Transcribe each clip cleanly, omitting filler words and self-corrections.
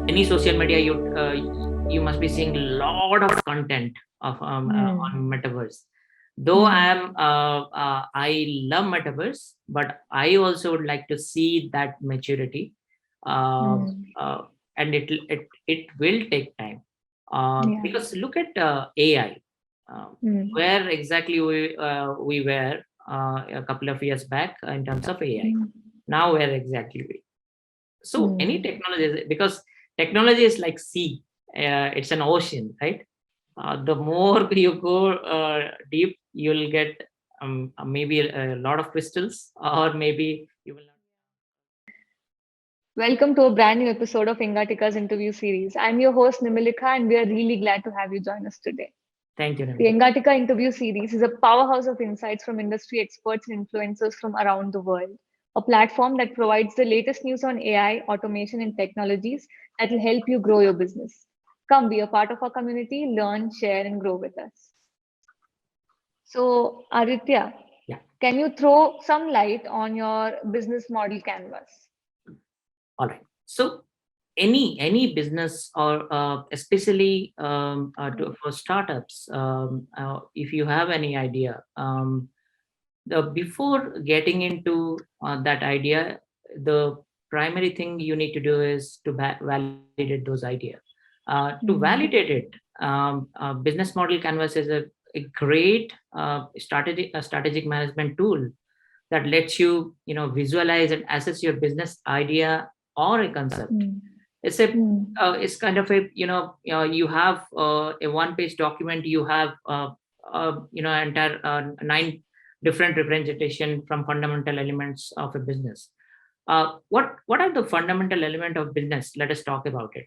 any social media, you must be seeing a lot of content of on metaverse. Though I love metaverse, but I also would like to see that maturity, uh, uh, and it will take time, Yeah. because look at AI, uh, where exactly we were a couple of years back in terms of AI. Now where exactly we? So any technology, because technology is like sea, it's an ocean, right? The more you go deep, you'll get maybe a lot of crystals, or maybe you will not. Welcome to a brand new episode of Engatica's interview series. I'm your host Nimilika, and we are really glad to have you join us today. Thank you, The Namita. Engatica interview series is a powerhouse of insights from industry experts and influencers from around the world, a platform that provides the latest news on AI, automation, and technologies that will help you grow your business. Come be a part of our community, learn, share, and grow with us. So, Aditya, Yeah. can you throw some light on your business model canvas? All right. So any business, or especially for startups, if you have any idea, before getting into that idea, the primary thing you need to do is to validate those ideas. To validate it, business model canvas is a great strategic management tool that lets you, visualize and assess your business idea or a concept. It's a it's kind of a, you have a one page document, you have entire nine different representation from fundamental elements of a business. What are the fundamental element of business? Let us talk about it.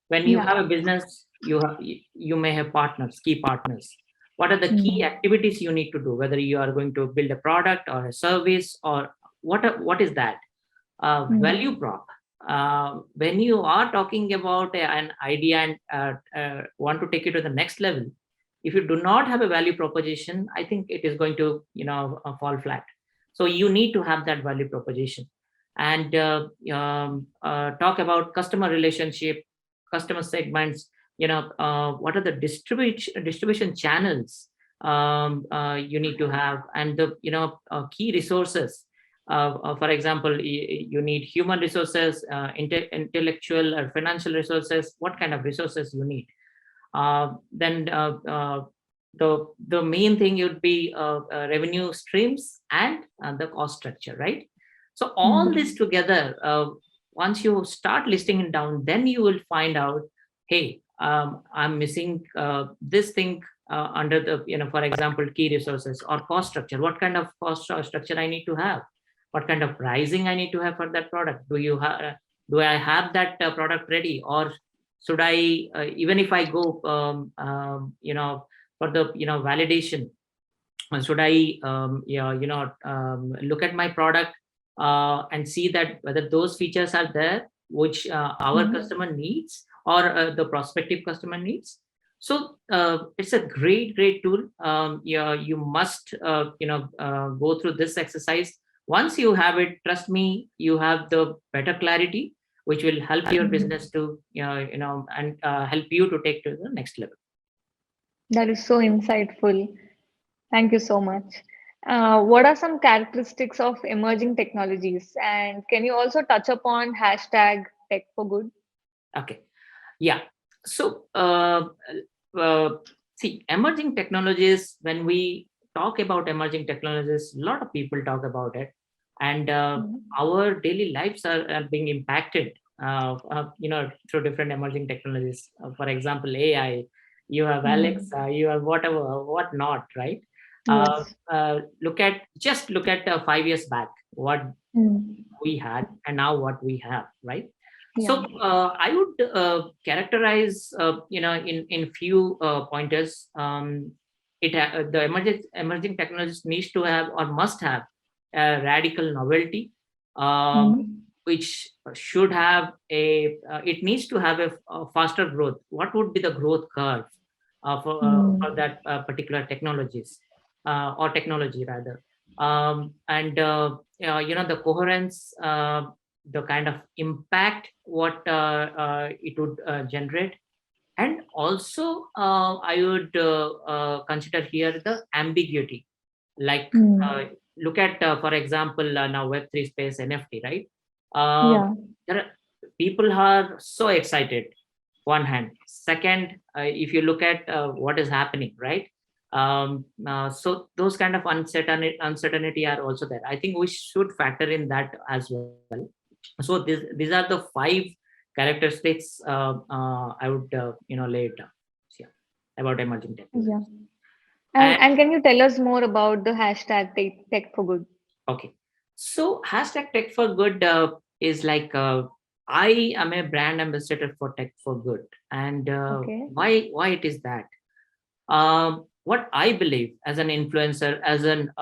When you Yeah. have a business, you may have partners, key partners. What are the key Mm. activities you need to do, whether you are going to build a product or a service, or what is that value Mm. prop? When you are talking about an idea and want to take it to the next level, if you do not have a value proposition, I think it is going to, fall flat. So you need to have that value proposition, and talk about customer relationship, customer segments. What are the distribution channels you need to have, and the, key resources. For example, you need human resources, intellectual or financial resources. What kind of resources you need? Then the main thing would be revenue streams and the cost structure, right? So all this Mm. together, once you start listing it down, then you will find out, hey, I'm missing this thing under the, for example, key resources or cost structure. What kind of cost structure I need to have? What kind of pricing I need to have for that product? Do I have that product ready, or should I, even if I go, for the, validation, should I, look at my product and see that whether those features are there which our Mm. customer needs, or the prospective customer needs. So it's a great tool. Yeah, you must, go through this exercise. Once you have it, trust me, you have the better clarity, which will help your business Mm. to, and help you to take to the next level. That is so insightful. Thank you so much. What are some characteristics of emerging technologies? And can you also touch upon hashtag tech for good? Okay. Yeah. So, uh, see, emerging technologies, when we talk about emerging technologies, a lot of people talk about it. And Mm. our daily lives are being impacted, through different emerging technologies. For example, AI, you have Mm. Alexa, you have whatever, what not, right? Yes. Look at 5 years back, what Mm. we had, and now what we have, right? So Yeah. I would characterize, in few pointers. The emerging technologies needs to have, or must have, a radical novelty, um, Mm. which should have it needs to have a faster growth. What would be the growth curve for Mm. that particular technologies, or technology rather? And the coherence. the kind of impact what it would generate. And also I would consider here the ambiguity. Like look at for example now Web3 space, NFT, right? uh, Yeah. there are, people are so excited, one hand. Second, if you look at what is happening, right? So those kind of uncertainty are also there. I think we should factor in that as well. So these are the five characteristics I would lay it down. Yeah, about emerging technologies. Yeah. And And can you tell us more about the hashtag tech for good? okay, so hashtag tech for good is like I am a brand ambassador for tech for good. And Okay. why it is that, what I believe as an influencer, as an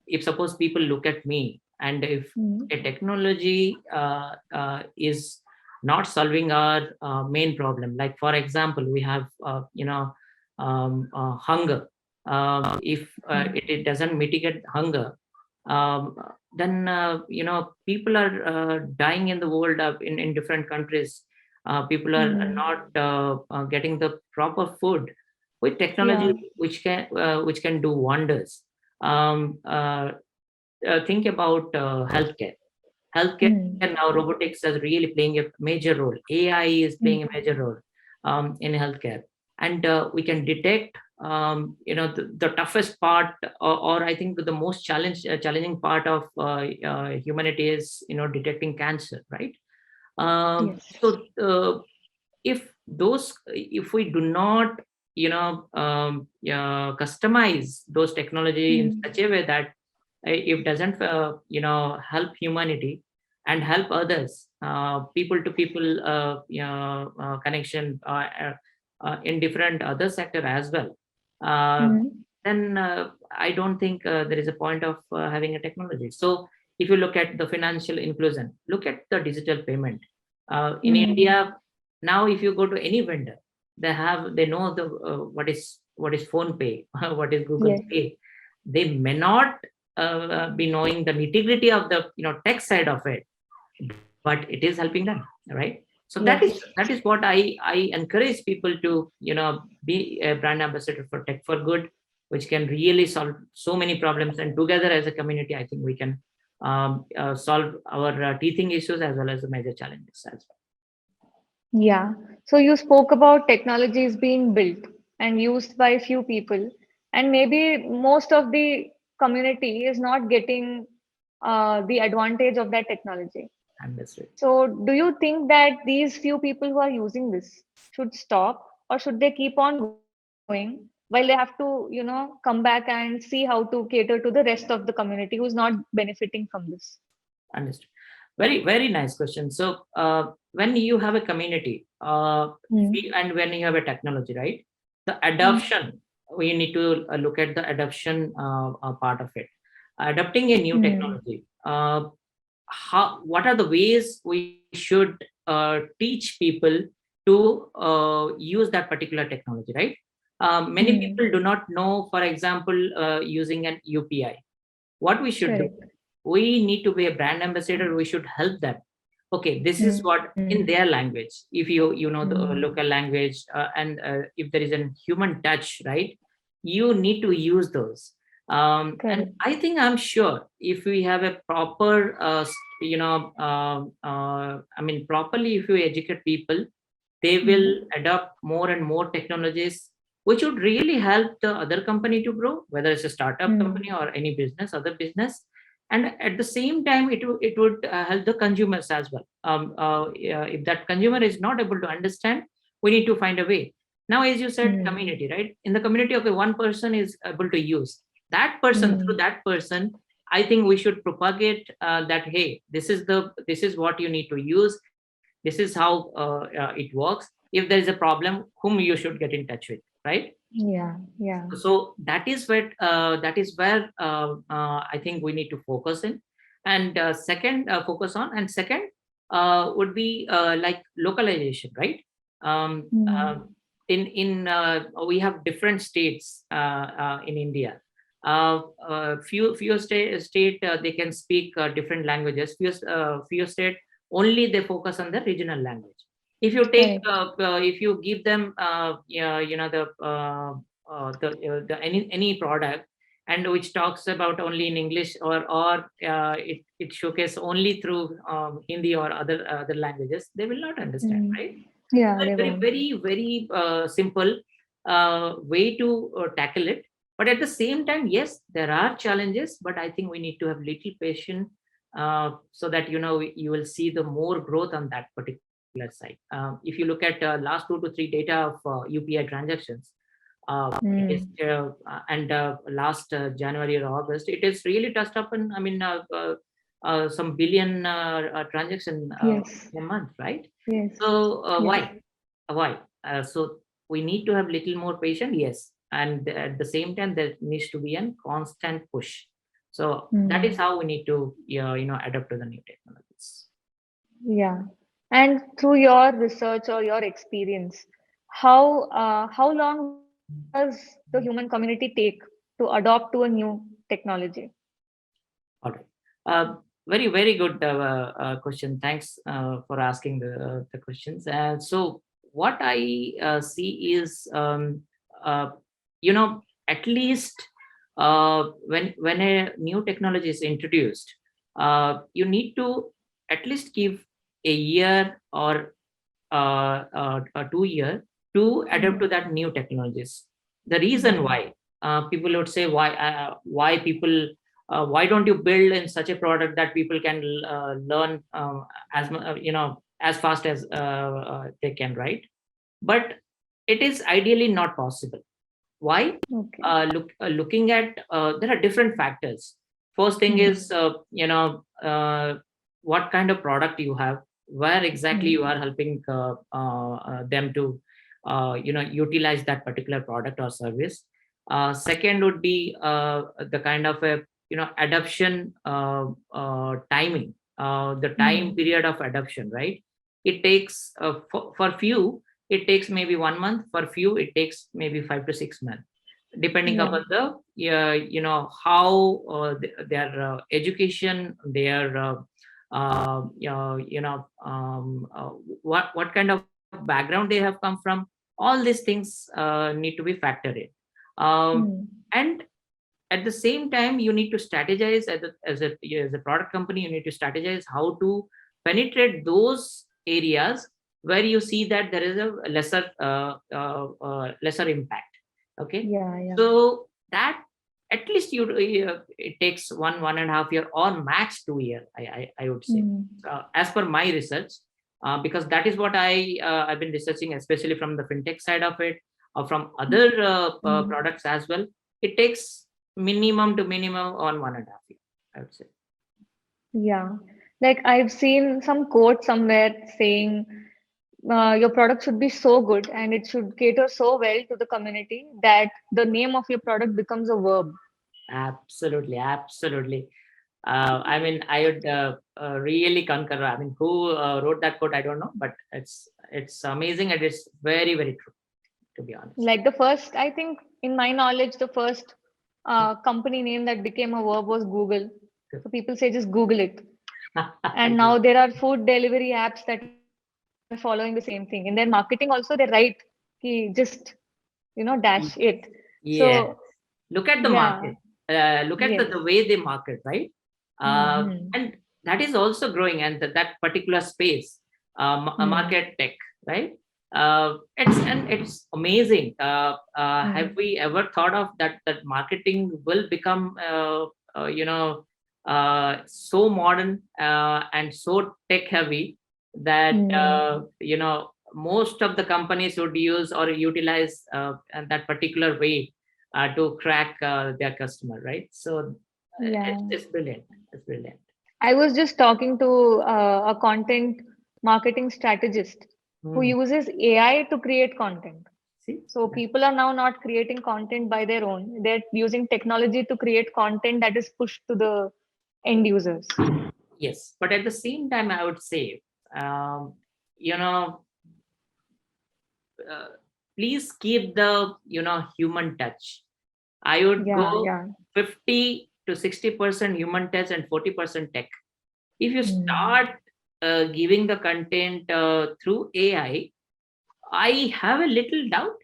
if suppose people look at me, and if a Mm. technology is not solving our main problem, like for example we have hunger. If it doesn't mitigate hunger, um, then people are dying in the world, in different countries. People are Mm. not getting the proper food. With technology Yeah. which can do wonders. um, uh, think about healthcare now. Mm. Robotics is really playing a major role. AI is playing a major role in healthcare. And we can detect the toughest part, or I think the most challenging part of humanity is detecting cancer, right? Yes. So if we do not customize those technology in such a Mm. way that it doesn't help humanity and help others, people to people connection, in different other sector as well, uh, Mm. then I don't think there is a point of having a technology. So if you look at the financial inclusion, look at the digital payment in India. Mm. Now if you go to any vendor, they know the what is phone pay, what is Google Yes. Pay. They may not be knowing the nitty-gritty of the tech side of it, but it is helping them, right? So that is Yes. what I encourage people to be a brand ambassador for tech for good, which can really solve so many problems. And together as a community, I think we can solve our teething issues as well as the major challenges as well. Yeah. So you spoke about technologies being built and used by few people, and maybe most of the community is not getting the advantage of that technology. Understood. So, do you think that these few people who are using this should stop, or should they keep on going while they have to, come back and see how to cater to the rest of the community who's not benefiting from this? Understood. Very, very nice question. So, when you have a community, Mm. and when you have a technology, right? The Mm. adoption, we need to look at the adoption part of it. Adopting a new Mm. technology. What are the ways we should teach people to use that particular technology, right? Many people Mm. do not know, for example, using an UPI. What we should do, Correct. we need to be a brand ambassador. We should help them. Okay, this is what Mm. in their language, if you know the Mm. local language, and if there is a human touch, right? You need to use those. And Correct. I think, I'm sure, if we have a proper I mean properly, if you educate people, they will Mm. adopt more and more technologies, which would really help the other company to grow, whether it's a startup company Mm. or any business, other business. And at the same time, it would help the consumers as well. Yeah, if that consumer is not able to understand, we need to find a way. Now, as you said, Mm. community, right? In the community, okay, one person is able to use that person. Through Mm. that person, I think we should propagate that, hey, this is what you need to use. This is how it works. If there is a problem, whom you should get in touch with, right? Yeah. Yeah. So that is where I think we need to focus in. And second focus on, and second would be like localization, right? um, uh, Mm. in We have different states in India. Few state they can speak different languages. Few state only they focus on the regional language. If you take Correct. if you give them yeah, the any product and which talks about only in English, or it showcase only through Hindi or other languages, they will not understand, Mm. right? Yeah, they Very, won't. very, very simple way to tackle it. But at the same time, yes, there are challenges, but I think we need to have little patience so that you will see the more growth on that particular side. If you look at last 2 to 3 data of UPI transactions, it is Mm. and last January or August, it is really touched up in, I mean, some billion transaction Yes. a month, right? Yes. So Yes. why? So we need to have little more patience, yes, and at the same time there needs to be a constant push. So that is Mm. how we need to adapt to the new technologies. Yeah. And through your research or your experience, how long does the human community take to adopt to a new technology? All right. Very, very good question. Thanks for asking the questions. So what I see is, uh, at least when a new technology is introduced, you need to at least give a year or 2 year to adapt to Mm. that new technologies. The reason Mm. why people would say, why people why don't you build in such a product that people can learn as fast as they can, right? But it is ideally not possible. Why? Okay. Looking at there are different factors. First thing Mm. is what kind of product you have, where exactly Mm. you are helping them to utilize that particular product or service. Second would be the kind of a adoption timing, the time Mm. period of adoption, right? It takes for few it takes maybe 1 month, for few it takes maybe 5 to 6 months, depending Yeah. upon the how their education, their what kind of background they have come from. All these things need to be factored in, Mm. and at the same time you need to strategize as a product company. You need to strategize how to penetrate those areas where you see that there is a lesser impact. Okay, Yeah. Yeah. so that at least it takes 1.5 year or max 2 year, I would say, Mm. as per my research, because that is what I've been researching, especially from the fintech side of it, or from other Mm. products as well. It takes minimum to minimum on 1.5 year, I would say. Yeah. Like I've seen some quote somewhere saying your product should be so good and it should cater so well to the community that the name of your product becomes a verb. Absolutely, absolutely. I mean, I would really concur. I mean, who wrote that quote, I don't know, but it's amazing and it's very, very true, to be honest. Like the first, I think, in my knowledge, the first company name that became a verb was Google. So people say just Google it. And now there are food delivery apps that are following the same thing. In their marketing also, they write ki just, dash it. So Yeah. Look at the yeah. market. Look at Yes. the way they market, right? Mm-hmm. And that is also growing, and that particular space, Mm. market tech, right? It's amazing. Have Mm. we ever thought of that marketing will become, so modern and so tech heavy that Mm. most of the companies would use or utilize that particular way to crack their customer, right? So Yeah. it's brilliant. It's brilliant. I was just talking to a content marketing strategist who Hmm. uses AI to create content. See. So people are now not creating content by their own. They're using technology to create content that is pushed to the end users. Yes, but at the same time, I would say, um, you know, uh, please keep the human touch. I would Yeah, go yeah. 50 to 60% human touch and 40% tech. If you Hmm. start giving the content through AI, I have a little doubt.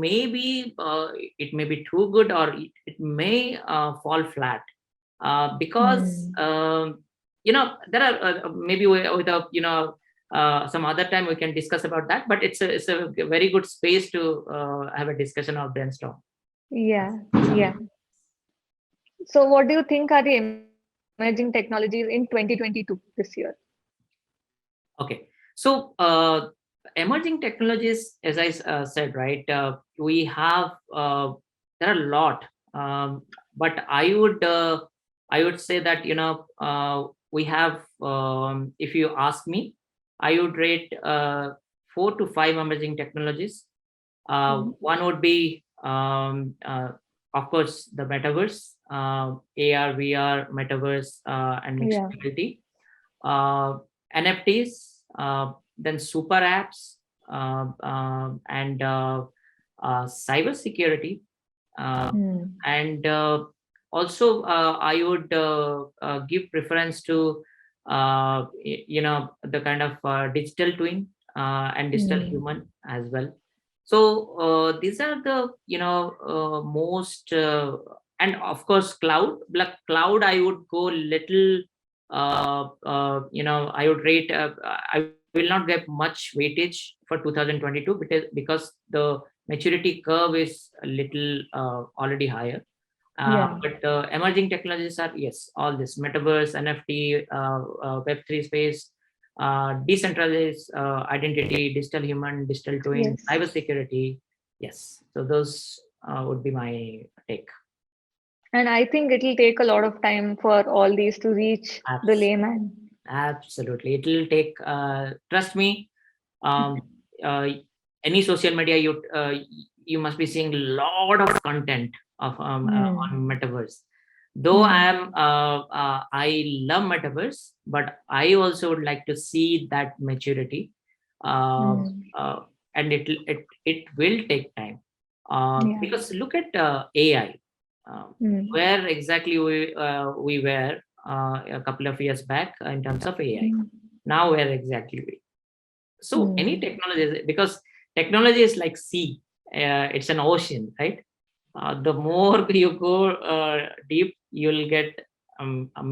Maybe it may be too good, or it may fall flat, because Hmm. there are maybe with a some other time we can discuss about that. But it's a very good space to have a discussion or brainstorm. Yeah, yeah. So, what do you think are the emerging technologies in 2022 this year? Okay, so emerging technologies, as I said, right? We have there are a lot, but I would say that we have. If you ask me, I would rate 4 to 5 emerging technologies. Hmm. One would be, of course, the metaverse, AR, VR, metaverse, and mixed Yeah. reality, uh, NFTs, then super apps, and cyber security, Hmm. and also I would give preference to the kind of digital twin and digital Hmm. human as well. So these are the most and of course cloud I would go little I would rate I will not get much weightage for 2022, because the maturity curve is a little already higher. Yeah. But emerging technologies are, yes, all this metaverse, NFT, Web3 space, decentralized identity, digital human, digital twin, Yes. cybersecurity. Yes, so those would be my take. And I think it'll take a lot of time for all these to reach the Abs- layman. Absolutely, it will take. Trust me. Um, uh, any social media, you must be seeing a lot of content of Hmm. on metaverse. Though Hmm. I love metaverse, but I also would like to see that maturity, uh, Hmm. uh, and it will take time, Yeah. because look at AI, uh, Hmm. where exactly we were a couple of years back in terms of AI. Hmm. Now where exactly we? So any Hmm. technology, because technology is like sea, it's an ocean, right? The more you go deep, you'll get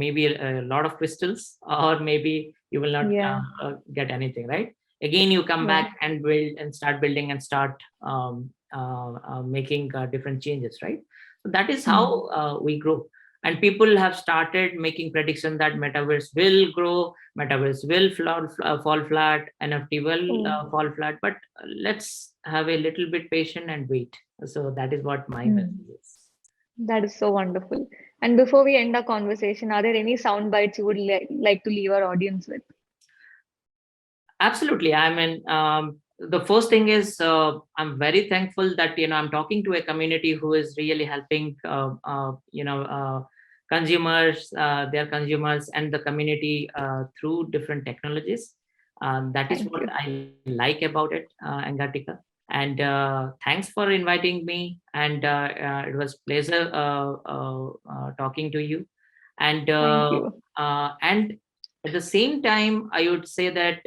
maybe a lot of crystals, or maybe you will not Yeah. get anything, right? Again, you come Yeah. back and build and start building and start making different changes, right? So that is Hmm. how we grow. And people have started making prediction that metaverse will grow, metaverse will fall flat, NFT will Oh. fall flat. But let's have a little bit patient and wait. So that is what my Hmm. message is. That is so wonderful. And before we end our conversation, are there any sound bites you would like to leave our audience with? Absolutely. I mean, the first thing is I'm very thankful that I'm talking to a community who is really helping consumers, their consumers, and the community through different technologies. That is Thank what you. I like about it, Engatica. And thanks for inviting me. And it was pleasure talking to you. And Thank you. and at the same time, I would say that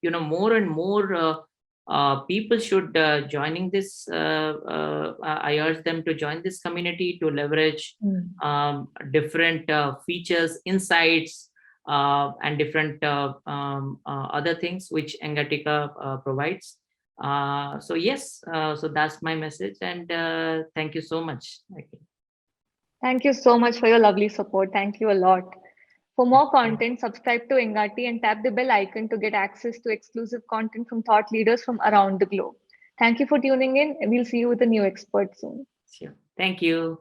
more and more people should joining this. I urge them to join this community to leverage Hmm. different features, insights, and different other things which Engatica provides. So yes, so that's my message, and thank you so much. Okay. Thank you so much for your lovely support. Thank you a lot. For more content, subscribe to Engati and tap the bell icon to get access to exclusive content from thought leaders from around the globe. Thank you for tuning in. We'll see you with a new expert soon. Sure. Thank you.